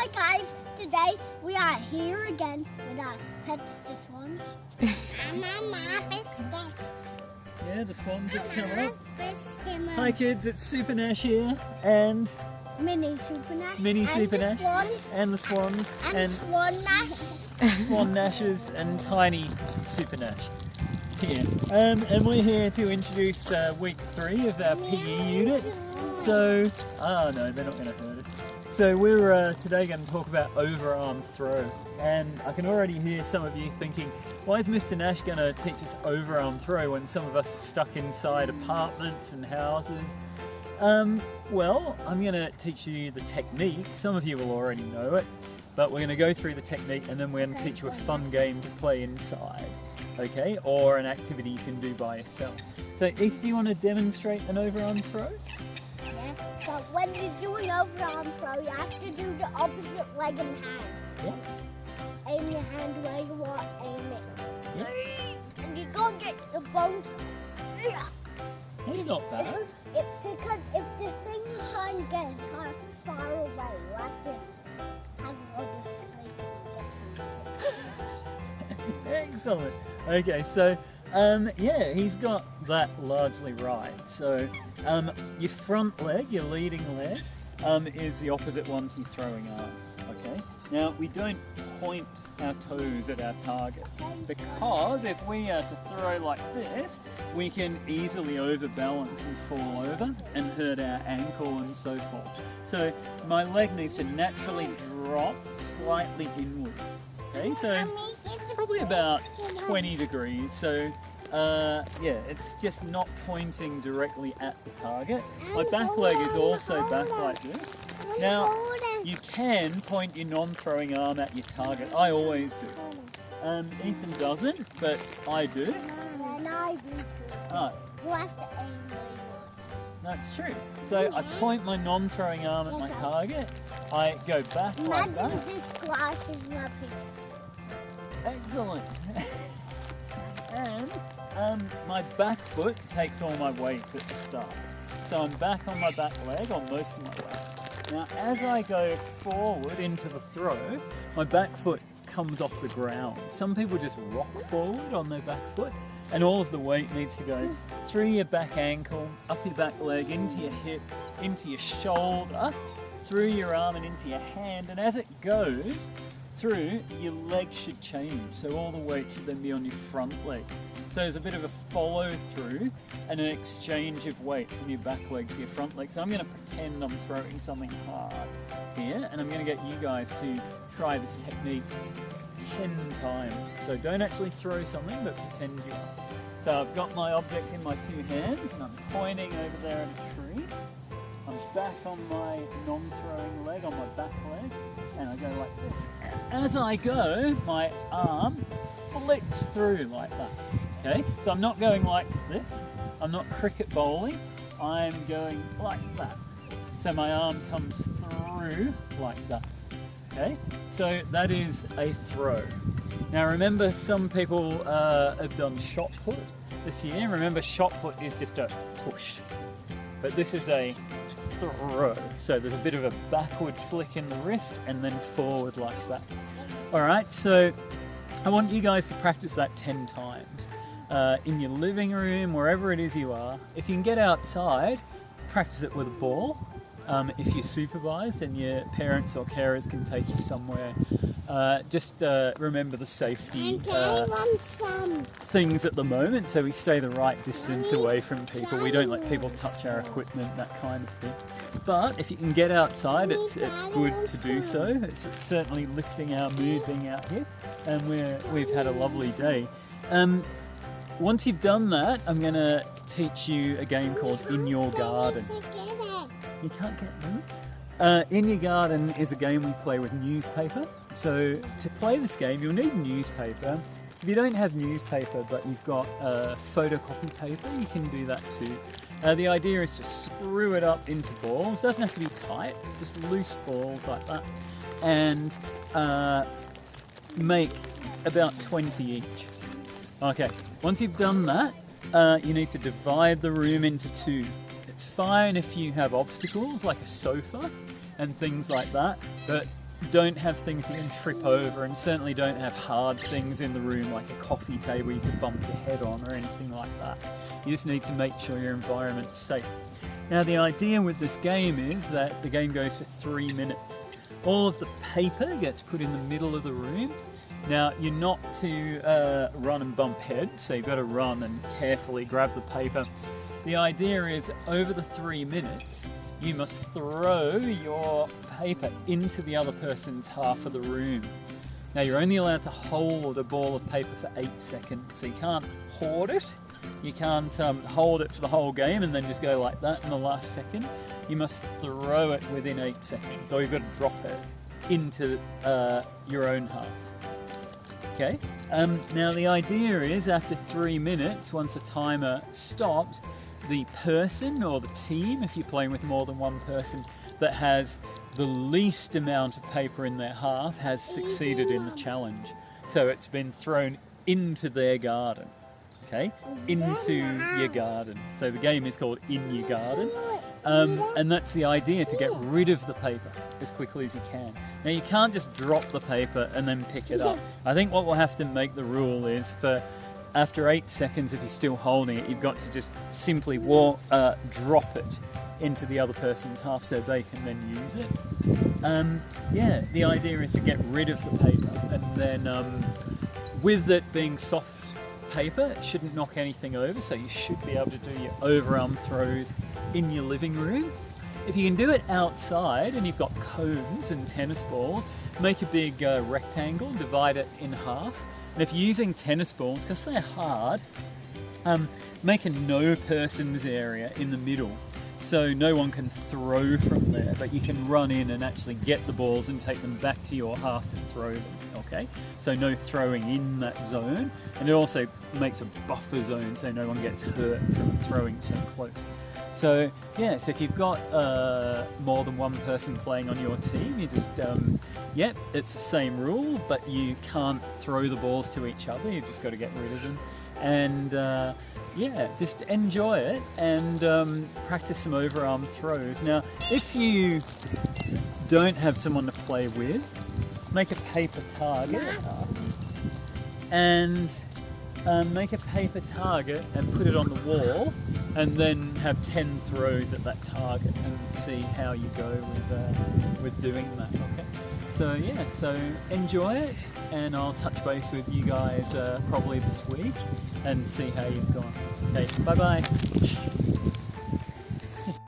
Hi guys, today we are here again with our pets, the swans. And Mama Biscuit. Yeah, the swans have come Mama's up. Biscuit. Hi kids, it's Super Nash here, and Mini Super Nash. Mini Super the Nash. Swans. And the swans. And Swan Nash. Swan Nashes and Tiny Super Nash. Here. And we're here to introduce week 3 of our PE unit. So, oh no, they're not going to hurt us. So we're today going to talk about overarm throw, and I can already hear some of you thinking, why is Mr. Nash going to teach us overarm throw when some of us are stuck inside apartments and houses? Well, I'm going to teach you the technique. Some of you will already know it, but we're going to go through the technique and then we're going to teach you a fun game to play inside, okay? Or an activity you can do by yourself. So Eve, do you want to demonstrate an overarm throw? Yeah, so when you do an overarm throw, you have to do the opposite leg and hand. Yeah. Aim your hand where you want, aim it. Yeah. And you go get the bones. That's not bad. Because if the thing you're trying to get is far away, you have to have a lot of sleep and get some sleep. Excellent. Okay, so yeah, he's got that largely right. So your front leg, your leading leg, is the opposite one to your throwing arm. Okay. Now we don't point our toes at our target because if we are to throw like this, we can easily overbalance and fall over and hurt our ankle and so forth. So my leg needs to naturally drop slightly inwards. Okay, so it's probably about 20 degrees. So yeah, it's just not pointing directly at the target. My back leg is also back like this. Now, you can point your non-throwing arm at your target. I always do. Ethan doesn't, but I do. And I do too. Oh, You have to aim where you want. that's true. So I point my non-throwing arm at my target. I go back like Imagine that. this glass is my piece. Excellent. And my back foot takes all my weight at the start. So I'm back on my back leg, or most of my weight. Now as I go forward into the throw, my back foot comes off the ground. Some people just rock forward on their back foot, and all of the weight needs to go through your back ankle, up your back leg, into your hip, into your shoulder, through your arm and into your hand, and as it goes through, your leg should change, so all the weight should then be on your front leg. So there's a bit of a follow through and an exchange of weight from your back leg to your front leg. So I'm going to pretend I'm throwing something hard here, and I'm going to get you guys to try this technique 10 times. So don't actually throw something, but pretend you are. So I've got my object in my 2 hands and I'm pointing over there at a tree. I'm back on my non-throwing leg, on my back leg, and I go like this. As I go, my arm flicks through like that. Okay, so I'm not going like this. I'm not cricket bowling. I'm going like that. So my arm comes through like that. Okay, so that is a throw. Now remember, some people have done shot put this year. Remember, shot put is just a push, but this is a throw. So there's a bit of a backward flick in the wrist and then forward like that. Alright, so I want you guys to practice that 10 times. In your living room, wherever it is you are. If you can get outside, practice it with a ball. If you're supervised and your parents or carers can take you somewhere, just remember the safety things at the moment, so we stay the right distance away from people. We don't let people touch our equipment, that kind of thing. But if you can get outside, it's good to do so. It's certainly lifting our mood being out here, and we've had a lovely day. Once you've done that, I'm going to teach you a game called In Your Garden. You can't get them? In Your Garden is a game we play with newspaper. So to play this game, you'll need newspaper. If you don't have newspaper but you've got photocopy paper, you can do that too. The idea is to screw it up into balls. It doesn't have to be tight, just loose balls like that. And make about 20 each. Okay, once you've done that, you need to divide the room into 2. It's fine if you have obstacles like a sofa and things like that, but don't have things you can trip over, and certainly don't have hard things in the room like a coffee table you could bump your head on or anything like that. You just need to make sure your environment's safe. Now the idea with this game is that the game goes for 3 minutes. All of the paper gets put in the middle of the room. Now you're not to run and bump heads, so you've got to run and carefully grab the paper. The idea is over the 3 minutes you must throw your paper into the other person's half of the room. Now you're only allowed to hold a ball of paper for 8 seconds, so you can't hoard it. You can't hold it for the whole game and then just go like that in the last second. You must throw it within 8 seconds, or you've got to drop it into your own half. Okay, now the idea is after 3 minutes, once a timer stops, the person or the team, if you're playing with more than one person, that has the least amount of paper in their half has succeeded in the challenge. So it's been thrown into their garden, okay? Into your garden. So the game is called In Your Garden. And that's the idea, to get rid of the paper as quickly as you can. Now you can't just drop the paper and then pick it up. I think what we'll have to make the rule is for after 8 seconds, if you're still holding it, you've got to just simply drop it into the other person's half so they can then use it. Yeah, the idea is to get rid of the paper, and then with it being soft paper, it shouldn't knock anything over, so you should be able to do your overarm throws in your living room. If you can do it outside and you've got cones and tennis balls, make a big rectangle, divide it in half. And if you're using tennis balls, because they're hard, make a no persons area in the middle. So no one can throw from there, but you can run in and actually get the balls and take them back to your half to throw them, okay? So no throwing in that zone. And it also makes a buffer zone so no one gets hurt from throwing so close. So yeah, so if you've got more than one person playing on your team, you just, yep, it's the same rule, but you can't throw the balls to each other, you've just got to get rid of them. And yeah, just enjoy it and practice some overarm throws. Now, if you don't have someone to play with, make a paper target and make a paper target and put it on the wall, and then have 10 throws at that target and see how you go with doing that, okay? So yeah, so enjoy it, and I'll touch base with you guys probably this week and see how you've gone. Okay, bye bye.